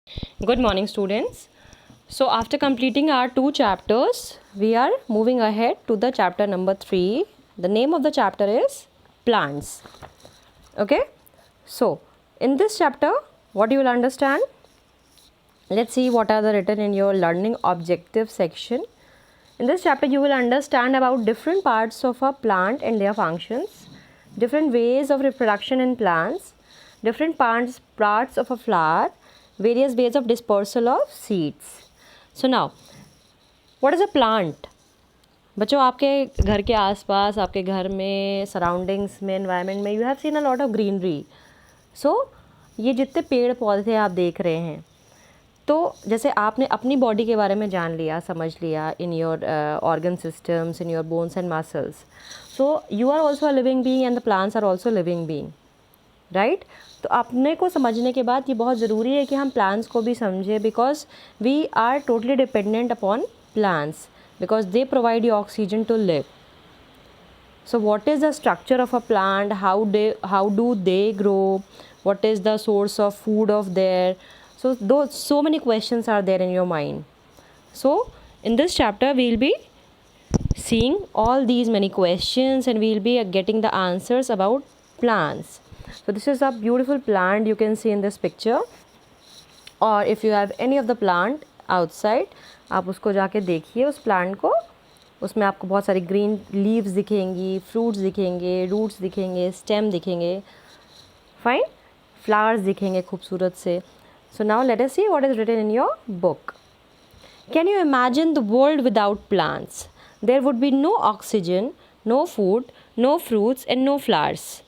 Good morning, students. So, after completing our two chapters, we are moving ahead to the chapter number 3. The name of the chapter is Plants. Okay. So, in this chapter, what you will understand? Let's see what are the written in your learning objective section. In this chapter, you will understand about different parts of a plant and their functions, different ways of reproduction in plants, different parts of a flower, various ways of dispersal of seeds. So now, what is a plant? बच्चों, आपके घर के आसपास, आपके घर में, surroundings में, environment में, you have seen a lot of greenery. So ये जितने पेड़ पौधे आप देख रहे हैं, तो जैसे आपने अपनी बॉडी के बारे में जान लिया, समझ लिया, in your organ systems, in your bones and muscles. So you are also a living being and the plants are also living being, right. तो अपने को समझने के बाद ये बहुत ज़रूरी है कि हम प्लांट्स को भी समझें, because we are totally dependent upon plants, because they provide you oxygen to live. So what is the structure of a plant, how do they grow, what is the source of food of there. So many questions are there in your mind. So in this chapter we will be seeing all these many questions and we will be getting the answers about plants. So this is a beautiful plant you can see in this picture, or if you have any of the plant outside, आप उसको जाके देखिए उस plant को. उसमें आपको बहुत सारी ग्रीन लीव्स दिखेंगी, फ्रूट्स दिखेंगे, रूट्स दिखेंगे, स्टेम दिखेंगे, फाइन, फ्लावर्स दिखेंगे खूबसूरत से. So now let us see what is written in your book. Can you imagine the world without plants? There would be no oxygen, no food, no fruits and no flowers.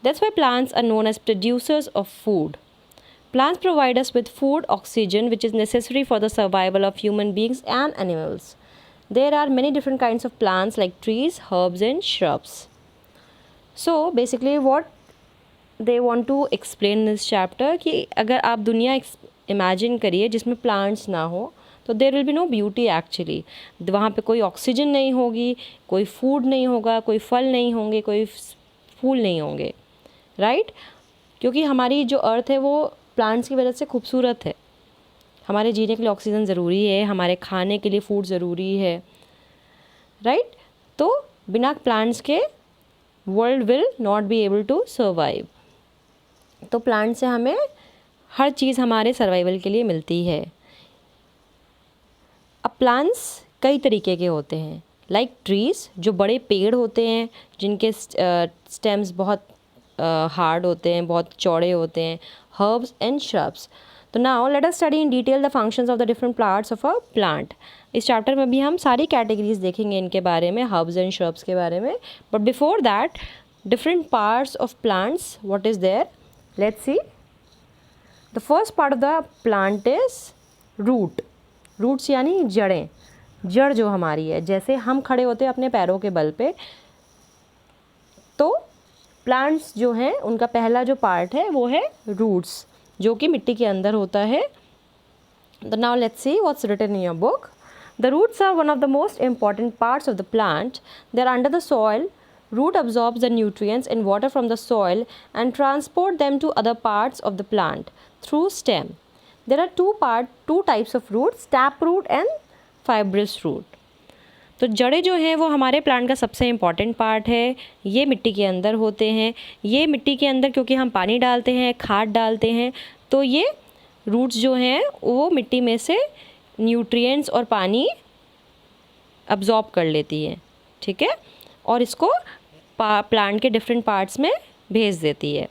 That's why plants are known as producers of food. Plants provide us with food, oxygen, which is necessary for the survival of human beings and animals. There are many different kinds of plants like trees, herbs and shrubs. So basically what they want to explain in this chapter कि अगर आप दुनिया imagine करिए जिसमें plants ना हो, तो there will be no beauty actually. वहाँ पे कोई ऑक्सीजन नहीं होगी, कोई फूड नहीं होगा, कोई फल नहीं होंगे, कोई फूल नहीं होंगे, राइट. क्योंकि हमारी जो अर्थ है वो प्लांट्स की वजह से खूबसूरत है. हमारे जीने के लिए ऑक्सीजन ज़रूरी है, हमारे खाने के लिए फूड ज़रूरी है, राइट. तो बिना प्लांट्स के world will not be able to survive. तो प्लांट से हमें हर चीज़ हमारे सर्वाइवल के लिए मिलती है. अब प्लांट्स कई तरीके के होते हैं, लाइक ट्रीज़ जो बड़े पेड़ होते हैं जिनके स्टेम्स बहुत हार्ड होते हैं, बहुत चौड़े होते हैं, हर्ब्स एंड श्रब्स. तो now let us study in detail the functions of the different parts of a plant. इस चैप्टर में भी हम सारी कैटेगरीज देखेंगे इनके बारे में, हर्ब्स एंड श्रब्स के बारे में. But before that, different parts of plants, what is there, let's see. The first part of the plant is root. Roots यानी जड़ें, जड़ जो हमारी है, जैसे हम खड़े होते हैं अपने पैरों के बल पे, तो प्लांट्स जो हैं उनका पहला जो पार्ट है वो है रूट्स, जो कि मिट्टी के अंदर होता है. तो now let's see what's written in your book. The roots are one of the most important parts of the plant. They are under the soil. Root absorbs the nutrients and water from the soil and transport them to other parts of the plant through stem. There are two types of roots, taproot and fibrous root. तो जड़ें जो हैं वो हमारे plant का सबसे important part है. ये मिट्टी के अंदर होते हैं. ये मिट्टी के अंदर क्योंकि हम पानी डालते हैं, खाद डालते हैं, तो ये रूट्स जो हैं वो मिट्टी में से न्यूट्रिएंट्स और पानी अब्जॉर्ब कर लेती है, ठीक है, और इसको प्लांट के डिफरेंट पार्ट्स में भेज देती है.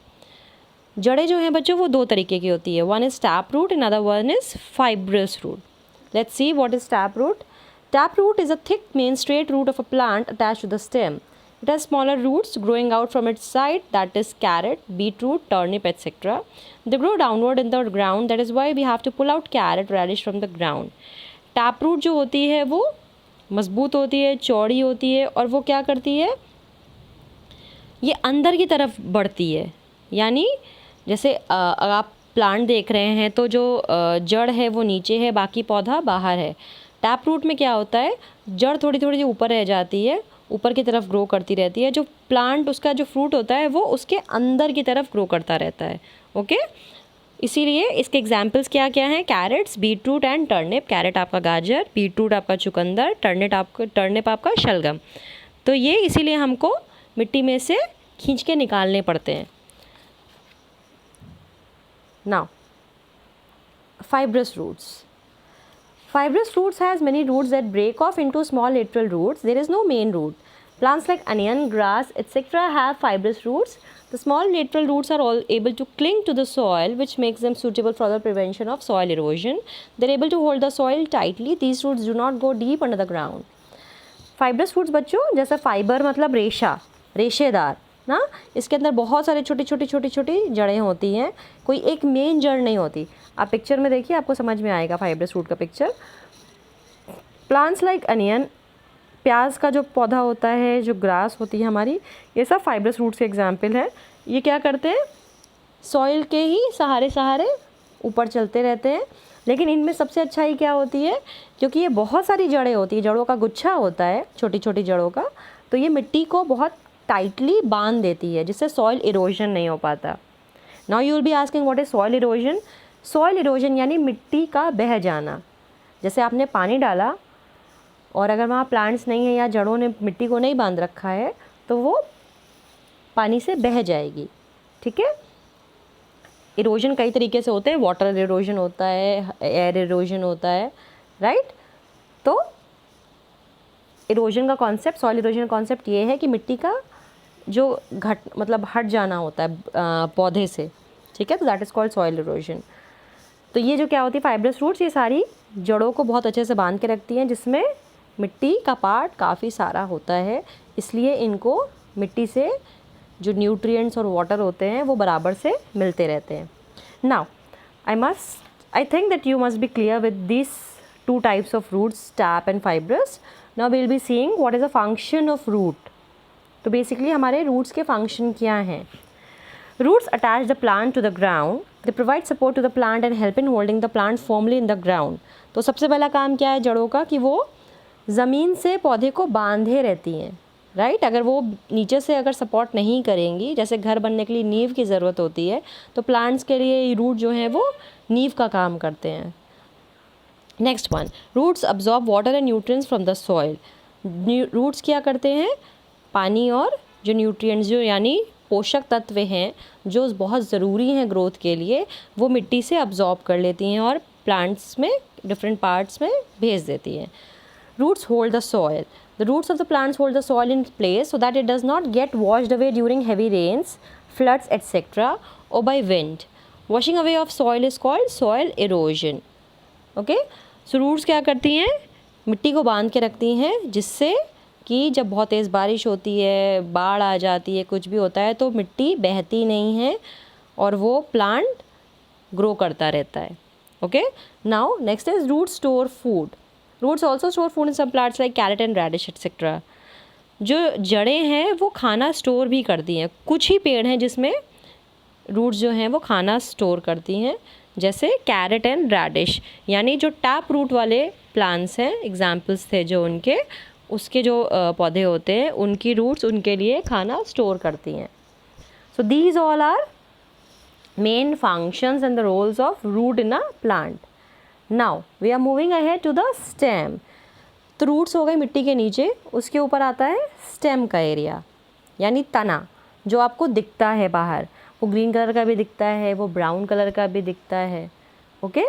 जड़ें जो हैं बच्चों वो दो तरीके की होती है. One is tap root and other one is fibrous root. Let's see what is tap root. Taproot is a thick main straight root of a plant attached to the stem. It has smaller roots growing out from its side, that is carrot, beetroot, turnip, etc. They grow downward in the ground, that is why we have to pull out carrot radish from the ground. Taproot जो होती है वो मजबूत होती है, चौड़ी होती है, और वो क्या करती है, ये अंदर की तरफ बढ़ती है. यानी जैसे अगर आप प्लांट देख रहे हैं तो जो जड़ है वो नीचे है, बाकी पौधा बाहर है. टैप रूट में क्या होता है, जड़ थोड़ी थोड़ी ऊपर रह जाती है, ऊपर की तरफ ग्रो करती रहती है. जो प्लांट उसका जो फ्रूट होता है वो उसके अंदर की तरफ ग्रो करता रहता है. ओके. इसीलिए इसके एग्जाम्पल्स क्या क्या हैं, carrots, beetroot and turnip. Carrot आपका गाजर, बीटरूट आपका चुकंदर, टर्निप आपका शलगम। तो ये इसीलिए हमको मिट्टी में से खींच के निकालने पड़ते हैं। Now fibrous roots. Fibrous roots has many roots that break off into small lateral roots. There is no main root. Plants like onion, grass, etc. have fibrous roots. The small lateral roots are all able to cling to the soil, which makes them suitable for the prevention of soil erosion. They are able to hold the soil tightly. These roots do not go deep under the ground. Fibrous roots बच्चों, जैसा fibre मतलब रेशा, रेशेदार ना, इसके अंदर बहुत सारे छोटी छोटी जड़ें होती हैं, कोई एक मेन जड़ नहीं होती। आप पिक्चर में देखिए, आपको समझ में आएगा फाइब्रस रूट का पिक्चर। प्लांट्स लाइक अनियन, प्याज का जो पौधा होता है, जो ग्रास होती है हमारी, ये सब फाइब्रस रूट के एग्जाम्पल है। ये क्या करते हैं, सॉइल के ही सहारे ऊपर चलते रहते हैं। लेकिन इनमें सबसे अच्छाई क्या होती है, क्योंकि ये बहुत सारी जड़ें होती है, जड़ों का गुच्छा होता है छोटी छोटी जड़ों का, तो ये मिट्टी को बहुत टाइटली बांध देती है, जिससे सॉइल इरोजन नहीं हो पाता। Now you will be asking what is soil erosion. Soil erosion यानी मिट्टी का बह जाना। जैसे आपने पानी डाला और अगर वहाँ प्लांट्स नहीं है या जड़ों ने मिट्टी को नहीं बांध रखा है, तो वो पानी से बह जाएगी। ठीक है। इरोजन कई तरीके से होते हैं, वाटर इरोजन होता है, एयर इरोजन होता है, राइट। तो इरोजन का कॉन्सेप्ट, सॉइल इरोजन का कॉन्सेप्ट ये है कि मिट्टी का जो मतलब हट जाना होता है पौधे से। ठीक है, तो that is called soil erosion. तो ये जो क्या होती है, फाइब्रस रूट्स, ये सारी जड़ों को बहुत अच्छे से बांध के रखती हैं, जिसमें मिट्टी का पार्ट काफ़ी सारा होता है। इसलिए इनको मिट्टी से जो न्यूट्रिएंट्स और वाटर होते हैं वो बराबर से मिलते रहते हैं। Now I think that you must be clear with this two types of roots, tap and fibrous. Now we will be seeing what is a function of root. तो बेसिकली हमारे रूट्स के फंक्शन क्या हैं। Roots attach the plant to the ground, they provide support to the plant and help in holding the plant firmly in the ground. तो सबसे पहला काम क्या है जड़ों का, कि वो ज़मीन से पौधे को बांधे रहती हैं, राइट। अगर वो नीचे से अगर सपोर्ट नहीं करेंगी, जैसे घर बनने के लिए नींव की ज़रूरत होती है, तो प्लांट्स के लिए रूट जो हैं वो नींव का काम करते हैं। Next one, roots absorb water and nutrients from the soil. Roots क्या करते हैं, पानी और जो न्यूट्रिएंट्स जो यानी पोषक तत्व हैं जो बहुत ज़रूरी हैं ग्रोथ के लिए, वो मिट्टी से अब्जॉर्ब कर लेती हैं और प्लांट्स में डिफरेंट पार्ट्स में भेज देती हैं। Roots hold the soil. The roots of the plants hold the soil in place so that it does not get washed away during heavy rains, floods, etc. or by wind. Washing away of soil is called soil erosion. Okay? So roots क्या करती हैं, मिट्टी को बांध के रखती हैं, जिससे कि जब बहुत तेज़ बारिश होती है, बाढ़ आ जाती है, कुछ भी होता है, तो मिट्टी बहती नहीं है और वो प्लांट ग्रो करता रहता है। Okay, now next is root store food. Roots also store food in some plants like carrot and radish etcetera. जो जड़ें हैं वो खाना स्टोर भी करती हैं। कुछ ही पेड़ हैं जिसमें रूट्स जो हैं वो खाना स्टोर करती हैं, जैसे कैरेट एंड रेडिश, यानी जो टैप रूट वाले प्लांट्स हैं, एग्जाम्पल्स थे जो उनके, उसके जो पौधे होते हैं, उनकी रूट्स उनके लिए खाना स्टोर करती हैं। So these all are main functions and the roles of root in a plant. Now we are moving ahead to the stem. तो रूट्स हो गई मिट्टी के नीचे, उसके ऊपर आता है स्टेम का एरिया, यानी तना, जो आपको दिखता है बाहर। वो ग्रीन कलर का भी दिखता है, वो ब्राउन कलर का भी दिखता है। Okay,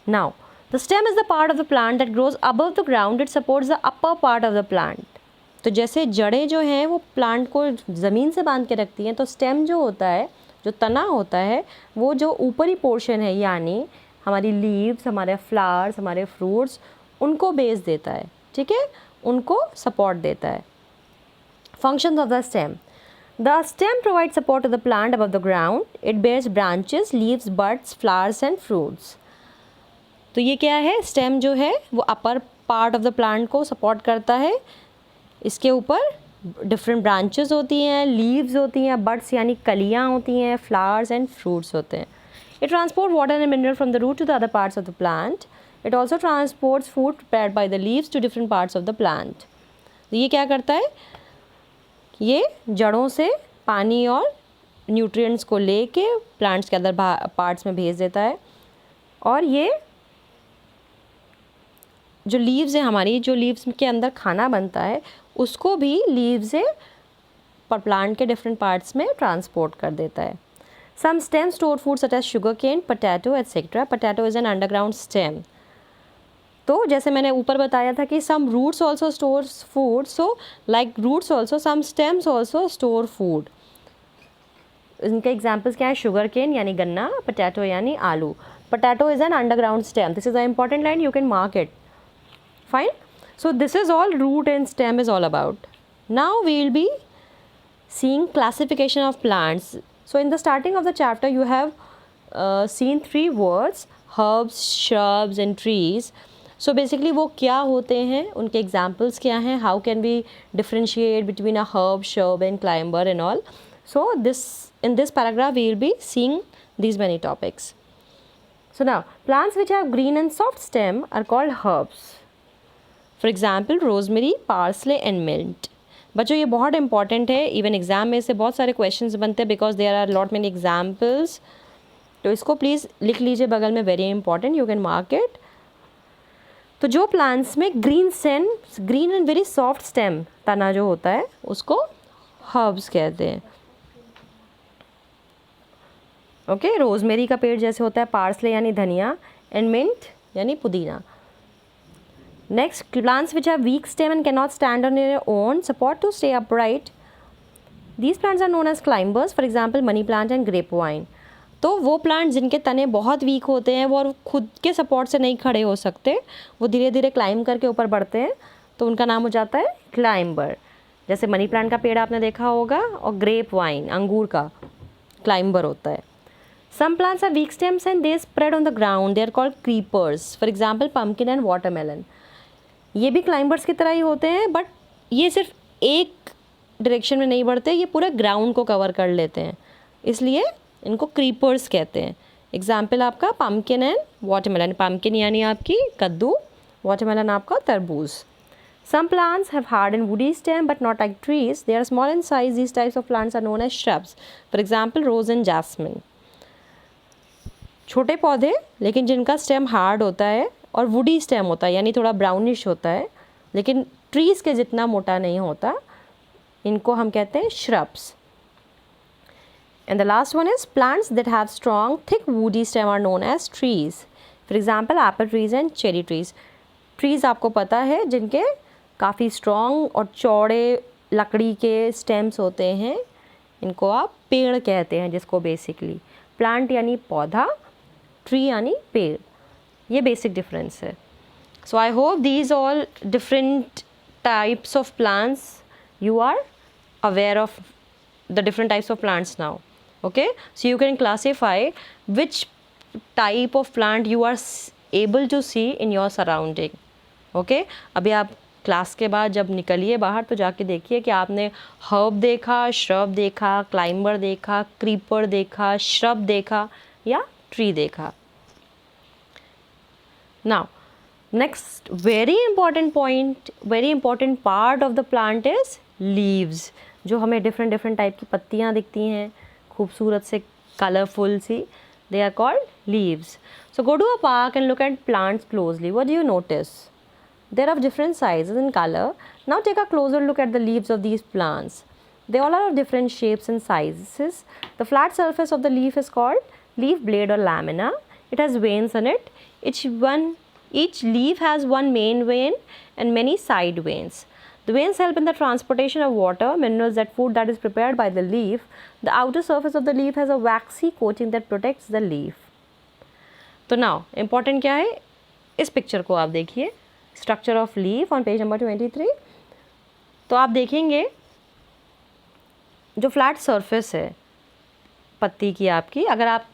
now the stem is the part of the plant that grows above the ground, it supports the upper part of the plant. तो जैसे जड़ें जो हैं वो प्लांट को ज़मीन से बांध के रखती हैं, तो स्टेम जो होता है, जो तना होता है, वो जो ऊपरी पोर्शन है, यानी हमारी लीव्स, हमारे फ्लावर्स, हमारे फ्रूट्स, उनको बेस देता है। ठीक है, उनको सपोर्ट देता है। Functions of the stem. The stem provide support to the plant above the ground. It bears branches, leaves, buds, flowers and fruits. तो ये क्या है, स्टेम जो है वो upper part of the plant को सपोर्ट करता है। इसके ऊपर डिफरेंट ब्रांचेस होती हैं, लीव्स होती हैं, बड्स यानी कलियाँ होती हैं, फ्लावर्स एंड फ्रूट्स होते हैं। It transports water and mineral from the root to the other parts of the plant. It also transports food prepared by the leaves to different parts of the plant. तो ये क्या करता है, ये जड़ों से पानी और न्यूट्रिएंट्स को लेके प्लांट्स के अदर पार्ट्स में भेज देता है। और ये जो लीव्स है हमारी, जो लीव्स के अंदर खाना बनता है उसको भी लीव से पर प्लांट के डिफरेंट पार्ट्स में ट्रांसपोर्ट कर देता है। Some stem store food such as sugar cane, potato etcetera. Potato is an underground stem. तो जैसे मैंने ऊपर बताया था कि some roots also stores food, so like roots also some stems also store food. इनके एग्जाम्पल्स क्या है? शुगर केन यानी गन्ना, पोटैटो यानी आलू। Potato is an underground stem. This is a important line, you can mark it. Fine. So this is all root and stem is all about. Now we will be seeing classification of plants. So in the starting of the chapter you have seen 3 words: herbs, shrubs and trees. So basically वो क्या होते हैं, उनके examples क्या हैं, how can we differentiate between a herb, shrub and climber and all. So in this paragraph we will be seeing these many topics. So now plants which have green and soft stem are called herbs. For example rosemary, parsley and mint. बच्चों ये बहुत important है, even exam में से बहुत सारे questions बनते हैं because there are lot many examples. तो इसको प्लीज़ लिख लीजिए बगल में, very important, you can mark it. तो जो प्लांट्स में green and very soft stem, तना जो होता है उसको हर्ब्स कहते हैं। ओके, रोज़मेरी का पेड़ जैसे होता है, पार्सले यानी धनिया एंड मिंट यानी पुदीना। Next, plants which have weak stem and cannot stand on their own support to stay upright. These plants are known as climbers. For example, money plant and grapevine. तो वो plant जिनके तने बहुत week होते हैं, वो और खुद के सपोर्ट से नहीं खड़े हो सकते, वो धीरे धीरे क्लाइंब करके ऊपर बढ़ते हैं, तो उनका नाम हो जाता है क्लाइंबर। जैसे मनी प्लांट का पेड़ आपने देखा होगा, और ग्रेप वाइन अंगूर का क्लाइंबर होता है। Some plants have weak stems and they spread on the ground. They are called creepers. For example, pumpkin and watermelon. ये भी क्लाइंबर्स की तरह ही होते हैं, बट ये सिर्फ एक डायरेक्शन में नहीं बढ़ते, ये पूरे ग्राउंड को कवर कर लेते हैं, इसलिए इनको क्रीपर्स कहते हैं। एग्जाम्पल आपका पम्पकिन एंड वाटरमेलन। पम्पकिन यानी आपकी कद्दू, वाटरमेलन आपका तरबूज। Some plants have hard and woody stem but not like trees, they are small in size. These types of plants are known as shrubs. For example rose and jasmine. छोटे पौधे लेकिन जिनका stem hard होता है और woody stem होता है, यानी थोड़ा ब्राउनिश होता है, लेकिन ट्रीज़ के जितना मोटा नहीं होता, इनको हम कहते हैं shrubs. And the last one is plants that have strong thick woody stem are known as trees. For example apple trees and cherry trees. Trees आपको पता है जिनके काफ़ी स्ट्रॉन्ग और चौड़े लकड़ी के स्टेम्स होते हैं, इनको आप पेड़ कहते हैं, जिसको बेसिकली प्लांट यानी पौधा, ट्री यानी पेड़। ये बेसिक डिफरेंस है। So I hope these all different types of plants, you are aware of the different types of plants now. Okay, so you can classify which type of plant you are able to see in your surrounding. Okay, अभी आप class के बाद जब निकलिए बाहर तो जाके देखिए कि आपने हर्ब देखा, श्रब देखा, क्लाइंबर देखा, क्रीपर देखा, श्रब देखा या ट्री देखा। Now, next very important point, very important part of the plant is leaves. जो हमें different टाइप की पत्तियाँ दिखती हैं, खूबसूरत से colourful C, they are called leaves. So go to a park and look at plants closely. What do you notice? They are of different sizes and color. Now take a closer look at the leaves of these plants. They all are of different shapes and sizes. The flat surface of the leaf is called leaf blade or lamina. It has veins on it. Each leaf has one main vein and many side veins. The veins help in the transportation of water, minerals, and food that is prepared by the leaf. The outer surface of the leaf has a waxy coating that protects the leaf. तो now important क्या है, इस picture को आप देखिए, structure of leaf on page number 23. तो आप देखेंगे जो फ्लैट सरफेस है पत्ती की आपकी, अगर आप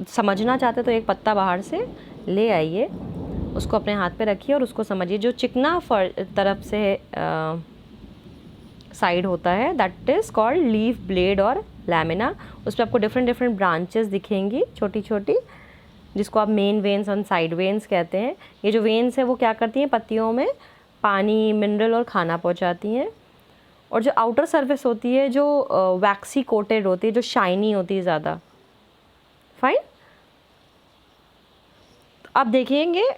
समझना चाहते तो एक पत्ता बाहर से ले आइए, उसको अपने हाथ पे रखिए और उसको समझिए. जो चिकना तरफ से साइड होता है that is called leaf blade और लैमिना. उस पर आपको डिफरेंट ब्रांचेस दिखेंगी छोटी छोटी, जिसको आप मेन वेन्स और साइड वेन्स कहते हैं. ये जो वेन्स है वो क्या करती हैं, पत्तियों में पानी, मिनरल और खाना पहुंचाती हैं. और जो आउटर सरफेस होती है जो वैक्सी कोटेड होती है, जो शाइनी होती है ज़्यादा। फाइन। अब देखेंगे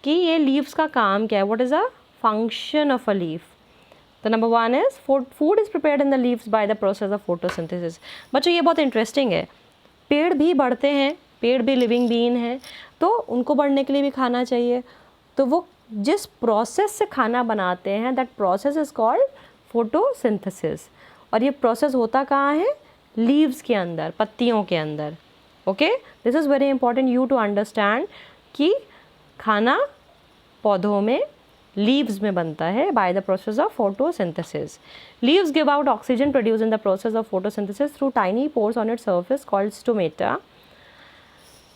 कि ये लीव्स का काम क्या है, what is a function of a leaf. तो number 1 is food is prepared in the leaves by the process of photosynthesis. बच्चों ये बहुत इंटरेस्टिंग है, पेड़ भी बढ़ते हैं, पेड़ भी लिविंग बीइंग है, तो उनको बढ़ने के लिए भी खाना चाहिए। तो वो जिस प्रोसेस से खाना बनाते हैं, that process is called photosynthesis. और ये प्रोसेस होता कहाँ है, लीव्स के अंदर, पत्तियों के अंदर। Okay, this is very important you to understand कि खाना पौधों में लीव्स में बनता है by the process of photosynthesis. Leaves give out oxygen produce in the process of photosynthesis through tiny pores on its surface called stomata.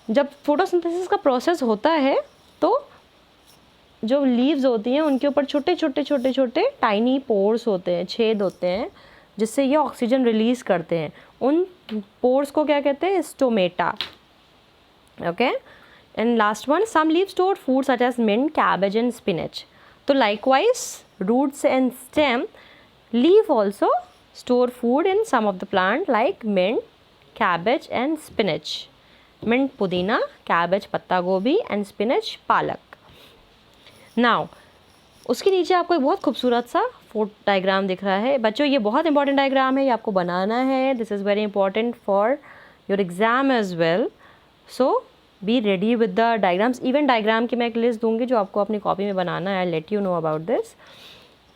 जब photosynthesis का process होता है तो जो लीव्स होती हैं उनके ऊपर छोटे छोटे छोटे छोटे टाइनी पोर्स होते हैं, छेद होते हैं, जिससे ये ऑक्सीजन रिलीज करते हैं। उन पोर्स को क्या कहते हैं, stomata. Okay, and last one, some leaves store food such as mint, cabbage and spinach. तो likewise roots and stem leave also store food in some of the plant like mint, cabbage and spinach. Mint पुदीना, cabbage पत्ता गोभी and spinach पालक। Now उसके नीचे आपको एक बहुत खूबसूरत सा फोटो डायग्राम दिख रहा है। बच्चों ये बहुत इंपॉर्टेंट डायग्राम है, ये आपको बनाना है। This is very important for your exam as well, so be ready with the diagrams. Even diagram की मैं एक लिस्ट दूंगी जो आपको अपनी कॉपी में बनाना है। I let you know about this.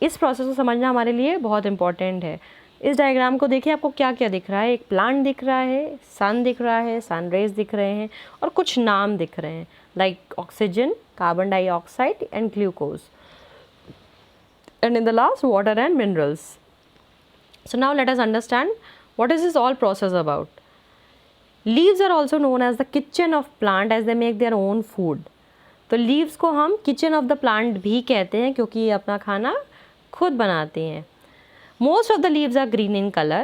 इस प्रोसेस को समझना हमारे लिए बहुत इंपॉर्टेंट है। इस डायग्राम को देखिए, आपको क्या क्या दिख रहा है। एक प्लांट दिख रहा है, सन दिख रहा है, सन रेज दिख रहे हैं, और कुछ नाम दिख रहे हैं like oxygen, carbon dioxide and glucose, and in the last water and minerals. So now let us understand what is this all process about. Leaves are also known as the kitchen of plant as they make their own food. तो leaves को हम kitchen of the plant भी कहते हैं क्योंकि ये अपना खाना खुद बनाती हैं। Most of the leaves are green in color.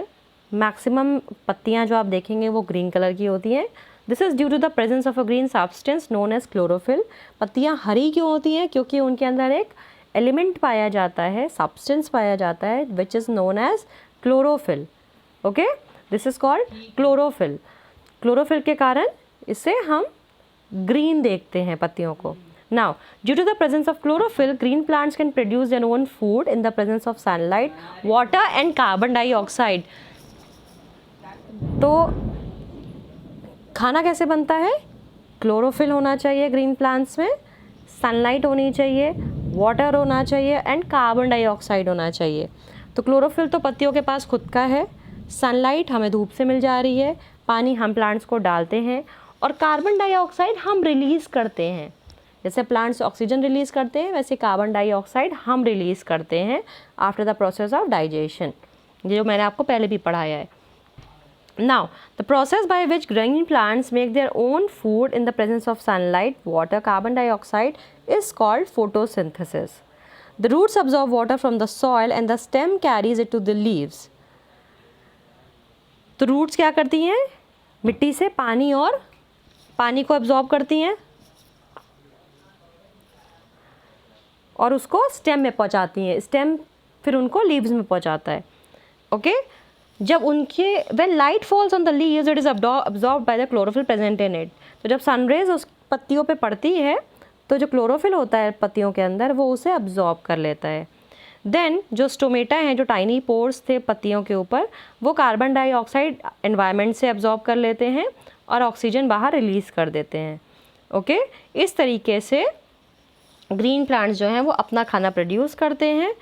Maximum पत्तियाँ जो आप देखेंगे वो green color की होती हैं। This is due to the presence of a green substance known as chlorophyll. पत्तियाँ हरी क्यों होती हैं, क्योंकि उनके अंदर एक एलिमेंट पाया जाता है, सब्सटेंस पाया जाता है, which is known as chlorophyll. Okay, this is called chlorophyll. Chlorophyll के कारण इससे हम ग्रीन देखते हैं पत्तियों को। Now due to the presence of chlorophyll, green plants can produce their own food in the presence of sunlight, water and carbon dioxide. तो खाना कैसे बनता है, क्लोरोफिल होना चाहिए ग्रीन प्लांट्स में, सनलाइट होनी चाहिए, वाटर होना चाहिए एंड कार्बन डाइऑक्साइड होना चाहिए। तो क्लोरोफिल तो पत्तियों के पास खुद का है, सनलाइट हमें धूप से मिल जा रही है, पानी हम प्लांट्स को डालते हैं, और कार्बन डाइऑक्साइड हम रिलीज़ करते हैं। जैसे प्लांट्स ऑक्सीजन रिलीज़ करते हैं वैसे कार्बन डाइऑक्साइड हम रिलीज़ करते हैं after the process of digestion, ये जो मैंने आपको पहले भी पढ़ाया है। Now, the process by which green plants make their own food in the presence of sunlight, water, carbon dioxide is called photosynthesis. The roots absorb water from the soil and the stem carries it to the leaves. तो roots क्या करती हैं, मिट्टी से पानी को absorb करती हैं और उसको stem में पहुंचाती हैं। stem फिर उनको leaves में पहुंचाता है। ओके, जब उनके when light falls on the leaves it is absorbed by the chlorophyll present in it. तो जब सनरेज उस पत्तियों पे पड़ती है तो जो क्लोरोफिल होता है पत्तियों के अंदर वो उसे absorb कर लेता है। देन जो स्टोमेटा हैं, जो टाइनी पोर्स थे पत्तियों के ऊपर, वो कार्बन डाइऑक्साइड एनवायरनमेंट से absorb कर लेते हैं और ऑक्सीजन बाहर रिलीज़ कर देते हैं। ओके, इस तरीके से ग्रीन प्लांट्स जो हैं वो अपना खाना प्रोड्यूस करते हैं,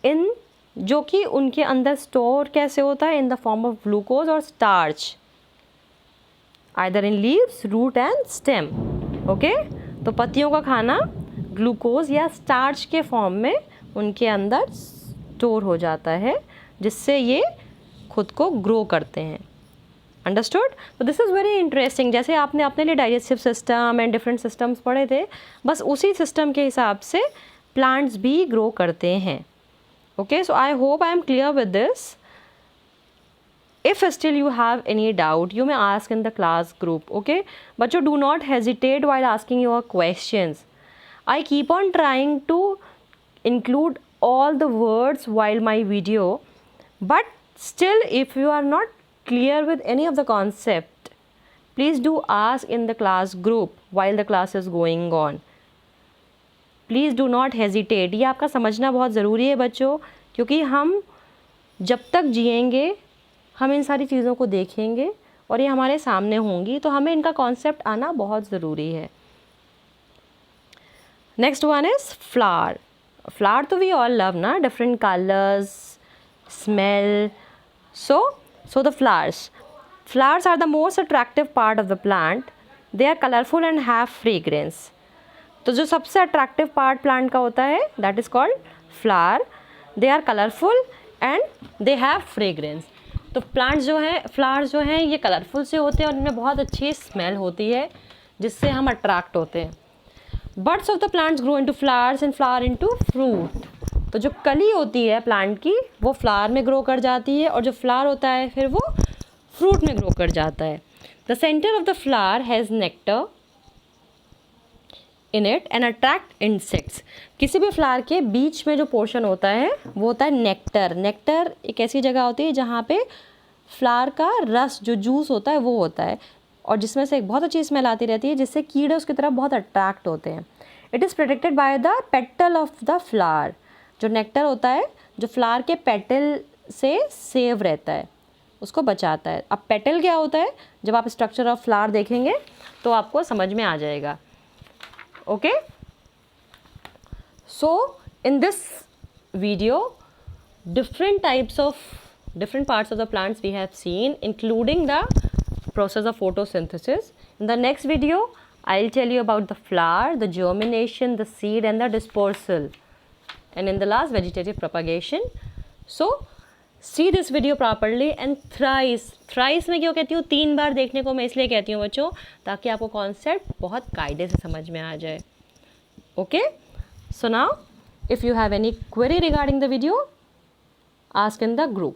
इन जो कि उनके अंदर स्टोर कैसे होता है, in the form of glucose और starch, either in leaves, root and stem. Okay, तो पत्तियों का खाना ग्लूकोज या स्टार्च के फॉर्म में उनके अंदर स्टोर हो जाता है, जिससे ये खुद को ग्रो करते हैं। अंडरस्टूड? तो दिस इज़ वेरी इंटरेस्टिंग। जैसे आपने अपने लिए digestive system and different systems पढ़े थे, बस उसी सिस्टम के हिसाब से प्लांट्स भी ग्रो करते हैं। Okay, so I hope I am clear with this. If still you have any doubt, you may ask in the class group. Okay, but you do not hesitate while asking your questions. I keep on trying to include all the words while my video, But still, if you are not clear with any of the concept, please do ask in the class group while the class is going on. Please do not hesitate. ये आपका समझना बहुत ज़रूरी है बच्चों, क्योंकि हम जब तक जिएंगे हम इन सारी चीज़ों को देखेंगे और ये हमारे सामने होंगी, तो हमें इनका कॉन्सेप्ट आना बहुत ज़रूरी है. Next one is flower. Flower तो वी ऑल लव ना, different colours, smell. So the flowers are the most attractive part of the plant. They are colorful and have fragrance. तो जो सबसे अट्रैक्टिव पार्ट प्लांट का होता है that is called flower. They are colourful and they have fragrance. तो plants जो हैं, flowers जो हैं, ये कलरफुल से होते हैं और इनमें बहुत अच्छी स्मेल होती है जिससे हम अट्रैक्ट होते हैं. Buds of the plants grow into flowers and flower into fruit. तो जो कली होती है प्लांट की वो फ्लावर में ग्रो कर जाती है और जो फ्लावर होता है फिर वो फ्रूट में ग्रो कर जाता है. The centre of the flower has nectar in it and attract insects. किसी भी फ्लावर के बीच में जो पोर्शन होता है वो होता है नेक्टर. नेक्टर एक ऐसी जगह होती है जहाँ पे फ्लावर का रस, जो जूस होता है वो होता है और जिसमें से एक बहुत अच्छी स्मेल आती रहती है जिससे कीड़े उसकी तरफ बहुत अट्रैक्ट होते हैं. It is protected by the petal of the flower. जो नेक्टर होता है जो फ्लावर के पेटल से सेव रहता है, उसको बचाता है. अब पेटल क्या होता है, जब आप स्ट्रक्चर ऑफ फ्लावर देखेंगे तो आपको समझ में आ जाएगा. Okay, so in this video different parts of the plants we have seen, including the process of photosynthesis. In the next video I'll tell you about the flower, the germination, the seed and the dispersal, and in the last vegetative propagation. So see this video properly and thrice मैं क्यों कहती हूँ 3 बार देखने को मैं इसलिए कहती हूँ बच्चों, ताकि आपको कॉन्सेप्ट बहुत कायदे से समझ में आ जाए. Okay, so now if you have any query regarding the video, ask in the group.